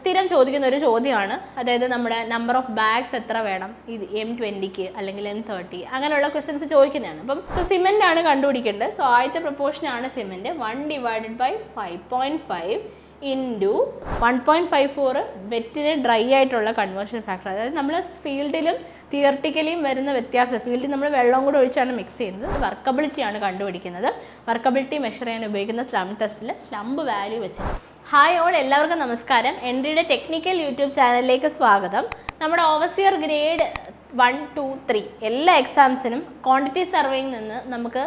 സ്ഥിരം ചോദിക്കുന്ന ഒരു ചോദ്യമാണ്. അതായത് നമ്മുടെ നമ്പർ ഓഫ് ബാഗ്സ് എത്ര വേണം ഇത് M20 അല്ലെങ്കിൽ M30 അങ്ങനെയുള്ള ക്വസ്റ്റ്യൻസ് ചോദിക്കുന്നതാണ്. അപ്പം സിമെൻ്റ് ആണ് കണ്ടുപിടിക്കേണ്ടത്. സോ ആദ്യത്തെ പ്രൊപ്പോർഷനാണ് സിമെൻറ്റ് 1/5.5 ഇൻറ്റു 1.54 വെറ്റിന് ഡ്രൈ ആയിട്ടുള്ള കൺവേർഷൻ ഫാക്ടർ. അതായത് നമ്മൾ ഫീൽഡിലും തിയറട്ടിക്കലിയും വരുന്ന വ്യത്യാസം. ഫീൽഡിൽ നമ്മൾ വെള്ളം കൂടെ ഒഴിച്ചാണ് മിക്സ് ചെയ്യുന്നത്. വർക്കബിലിറ്റിയാണ് കണ്ടുപിടിക്കുന്നത്. വർക്കബിലിറ്റി മെഷർ ചെയ്യാൻ ഉപയോഗിക്കുന്ന സ്ലംബ് ടെസ്റ്റിൽ സ്ലംബ് വാല്യൂ വെച്ച്. ഹായ് ഓൾ, എല്ലാവർക്കും നമസ്കാരം. എൻട്രിയുടെ ടെക്നിക്കൽ യൂട്യൂബ് ചാനലിലേക്ക് സ്വാഗതം. നമ്മുടെ ഓവർസിയർ ഗ്രേഡ് 1, 2, 3 എല്ലാ എക്സാംസിനും ക്വാണ്ടിറ്റി സർവേയിൽ നിന്ന് നമുക്ക്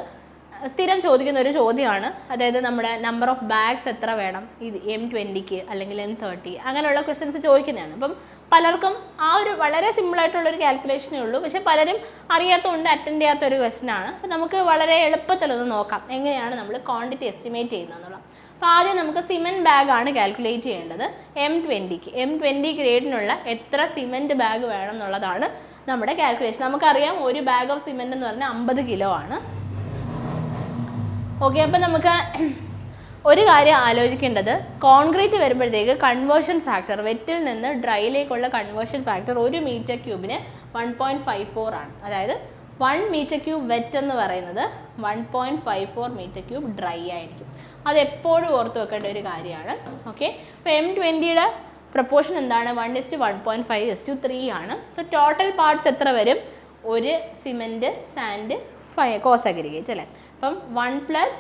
സ്ഥിരം ചോദിക്കുന്ന ഒരു ചോദ്യമാണ്. അതായത് നമ്മുടെ നമ്പർ ഓഫ് ബാഗ്സ് എത്ര വേണം ഇത് M20 അല്ലെങ്കിൽ M30 അങ്ങനെയുള്ള ക്വസ്റ്റ്യൻസ് ചോദിക്കുന്നതാണ്. അപ്പം പലർക്കും ആ ഒരു വളരെ സിമ്പിളായിട്ടുള്ളൊരു കാൽക്കുലേഷനേ ഉള്ളൂ. പക്ഷേ പലരും അറിയാത്തതുകൊണ്ട് അറ്റൻഡ് ചെയ്യാത്തൊരു ക്വസ്റ്റ്യനാണ്. അപ്പം നമുക്ക് വളരെ എളുപ്പത്തിലൊന്ന് നോക്കാം എങ്ങനെയാണ് നമ്മൾ ക്വാണ്ടിറ്റി എസ്റ്റിമേറ്റ് ചെയ്യുന്നതെന്നുള്ളത്. അപ്പോൾ ആദ്യം നമുക്ക് സിമെൻറ്റ് ബാഗാണ് കാൽക്കുലേറ്റ് ചെയ്യേണ്ടത്. M20 ഗ്രേഡിനുള്ള എത്ര സിമെൻറ്റ് ബാഗ് വേണം എന്നുള്ളതാണ് നമ്മുടെ കാൽക്കുലേഷൻ. നമുക്കറിയാം ഒരു ബാഗ് ഓഫ് സിമെൻറ്റ് എന്ന് പറഞ്ഞാൽ 50 കിലോ ആണ്. ഓക്കെ, അപ്പം നമുക്ക് ഒരു കാര്യം ആലോചിക്കേണ്ടത്, കോൺക്രീറ്റ് വരുമ്പോഴത്തേക്ക് കൺവേർഷൻ ഫാക്ടർ, വെറ്റിൽ നിന്ന് ഡ്രൈയിലേക്കുള്ള കൺവേർഷൻ ഫാക്ടർ 1 മീറ്റർ ക്യൂബിന് 1.54 ആണ്. അതായത് 1 മീറ്റർ ക്യൂബ് വെറ്റ് എന്ന് പറയുന്നത് 1.54 മീറ്റർ ക്യൂബ് ഡ്രൈ ആയിരിക്കും. അതെപ്പോഴും ഓർത്ത് വെക്കേണ്ട ഒരു കാര്യമാണ്. ഓക്കെ, അപ്പോൾ M20യുടെ പ്രപ്പോർഷൻ എന്താണ്? 1:1.5:3 ആണ്. സോ ടോട്ടൽ പാർട്സ് എത്ര വരും? ഒരു സിമെൻറ്റ്, സാൻഡ്, കോസ് അഗ്രിഗേറ്റ് അല്ലേ. അപ്പം 1 +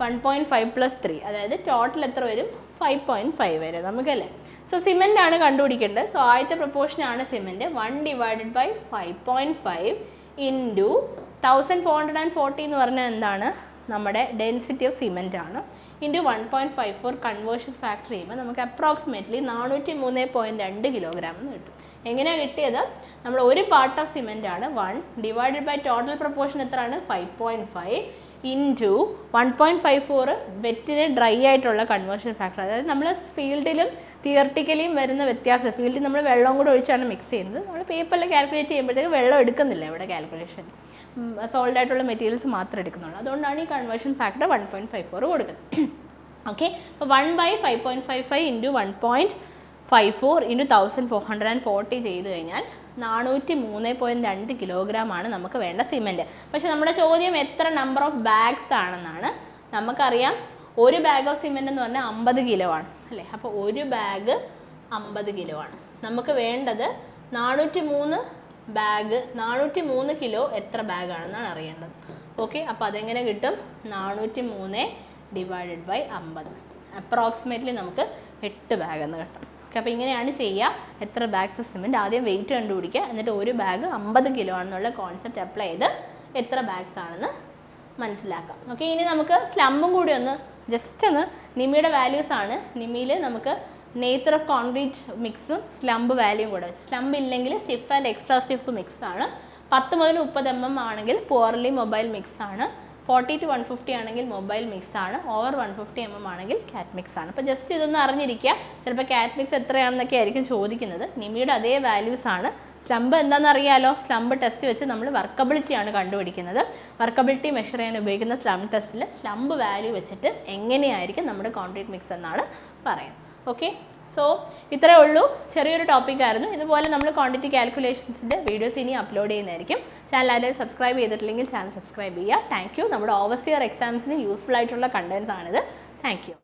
1.5 + 3, അതായത് ടോട്ടൽ എത്ര വരും? 5.5 വരും നമുക്കല്ലേ. സോ സിമെൻ്റ് ആണ് കണ്ടുപിടിക്കേണ്ടത്. സോ ആദ്യത്തെ പ്രപ്പോർഷനാണ് സിമെൻറ്റ് 1/5.5 ഇൻറ്റു 1440 എന്ന് പറഞ്ഞാൽ എന്താണ്? നമ്മുടെ ഡെൻസിറ്റി ഓഫ് സിമെൻ്റ് ആണ്. ഇൻറ്റു 1.54 കൺവേർഷൻ ഫാക്ടർ ചെയ്യുമ്പോൾ നമുക്ക് അപ്രോക്സിമേറ്റ്ലി 403.2 കിലോഗ്രാം എന്ന് കിട്ടും. എങ്ങനെയാണ് കിട്ടിയത്? നമ്മൾ ഒരു പാർട്ട് ഓഫ് സിമെൻ്റ് ആണ് 1 ഡിവൈഡഡ് ബൈ ടോട്ടൽ പ്രപ്പോർഷൻ എത്രയാണ്? 5.5 ഇൻറ്റു 1.54 വെറ്റിന് ഡ്രൈ ആയിട്ടുള്ള കൺവേർഷൻ ഫാക്ടർ. അതായത് നമ്മൾ ഫീൽഡിലും തിയറട്ടിക്കലിയും വരുന്ന വ്യത്യാസം. ഫീൽഡിൽ നമ്മൾ വെള്ളം കൂടെ ഒഴിച്ചാണ് മിക്സ് ചെയ്യുന്നത്. നമ്മൾ പേപ്പറിൽ കാൽക്കുലേറ്റ് ചെയ്യുമ്പോഴത്തേക്ക് വെള്ളം എടുക്കുന്നില്ല ഇവിടെ കാൽക്കുലേഷൻ. സോൾഡ് ആയിട്ടുള്ള മെറ്റീരിയൽസ് മാത്രമേ എടുക്കുന്നുള്ളൂ. അതുകൊണ്ടാണ് ഈ കൺവേർഷൻ ഫാക്ടർ 1.54 കൊടുക്കുന്നത്. ഓക്കെ, അപ്പോൾ 1/5.55 ഇൻറ്റു 1.54 ഇൻറ്റു 1440 ചെയ്ത് കഴിഞ്ഞാൽ 403.2 കിലോഗ്രാം ആണ് നമുക്ക് വേണ്ട സിമെൻറ്റ്. പക്ഷേ നമ്മുടെ ചോദ്യം എത്ര നമ്പർ ഓഫ് ബാഗ്സ് ആണെന്നാണ്. നമുക്കറിയാം ഒരു ബാഗ് ഓഫ് സിമെൻറ്റ് എന്ന് പറഞ്ഞാൽ 50 കിലോ ആണ് അല്ലേ. അപ്പോൾ ഒരു ബാഗ് 50 കിലോ ആണ്. നമുക്ക് വേണ്ടത് 403 കിലോ എത്ര ബാഗാണെന്നാണ് അറിയേണ്ടത്. ഓക്കെ, അപ്പോൾ അതെങ്ങനെ കിട്ടും? 403 ഡിവൈഡഡ് ബൈ 50, അപ്രോക്സിമേറ്റ്ലി നമുക്ക് 8 ബാഗ് എന്ന് കിട്ടും. ഓക്കെ, അപ്പോൾ ഇങ്ങനെയാണ് ചെയ്യുക. എത്ര ബാഗ്സ് ഓഫ് സിമെൻറ്റ് ആദ്യം വെയിറ്റ് കണ്ടുപിടിക്കുക, എന്നിട്ട് ഒരു ബാഗ് 50 കിലോ ആണെന്നുള്ള കോൺസെപ്റ്റ് അപ്ലൈ ചെയ്ത് എത്ര ബാഗ്സ് ആണെന്ന് മനസ്സിലാക്കാം. ഓക്കെ, ഇനി നമുക്ക് സ്ലംബും കൂടി ഒന്ന് ജസ്റ്റ് ഒന്ന്, നിമിയുടെ വാല്യൂസ് ആണ്. നിമിയിൽ നമുക്ക് നേച്ചർ ഓഫ് കോൺക്രീറ്റ് മിക്സും സ്ലംബ് വാല്യൂയും കൂടെ വെച്ച്. സ്ലംബ് ഇല്ലെങ്കിൽ stiff and extra stiff mix ആണ്. 10 മുതൽ 30 mm ആണെങ്കിൽ പുവർലി മൊബൈൽ മിക്സ് ആണ്. 40 to 150 ആണെങ്കിൽ മൊബൈൽ മിക്സ് ആണ്. ഓവർ 150 mm ആണെങ്കിൽ കാറ്റ് മിക്സ് ആണ്. അപ്പോൾ ജസ്റ്റ് ഇതൊന്ന് അറിഞ്ഞിരിക്കുക. ചിലപ്പോൾ കാറ്റ് മിക്സ് എത്രയാണെന്നൊക്കെ ആയിരിക്കും ചോദിക്കുന്നത്. നിമിയുടെ അതേ വാല്യൂസ് ആണ്. സ്ലംബ് എന്താണെന്ന് അറിയാലോ. സ്ലംബ് ടെസ്റ്റ് വെച്ച് നമ്മൾ വർക്കബിലിറ്റിയാണ് കണ്ടുപിടിക്കുന്നത്. വർക്കബിലിറ്റി മെഷർ ചെയ്യാൻ ഉപയോഗിക്കുന്ന സ്ലംബ് ടെസ്റ്റിൽ സ്ലംബ് വാല്യൂ വെച്ചിട്ട് എങ്ങനെയായിരിക്കും നമ്മുടെ കോൺക്രീറ്റ് മിക്സ് എന്നാണ് പറയുന്നത്. ഓക്കെ, സോ ഇത്രയേ ഉള്ളൂ. ചെറിയൊരു ടോപ്പിക്കായിരുന്നു. ഇതുപോലെ നമ്മൾ ക്വാണ്ടിറ്റി കാൽക്കുലേഷൻസിൻ്റെ വീഡിയോസ് ഇനി അപ്ലോഡ് ചെയ്യുന്നതായിരിക്കും. ചാനൽ ആരെയും സബ്സ്ക്രൈബ് ചെയ്തിട്ടില്ലെങ്കിൽ ചാനൽ സബ്സ്ക്രൈബ് ചെയ്യുക. Thank you. നമ്മുടെ ഓവർസിയർ എക്സാംസിന് യൂസ്ഫുൾ ആയിട്ടുള്ള കണ്ടൻസ് ആണിത്. Thank you.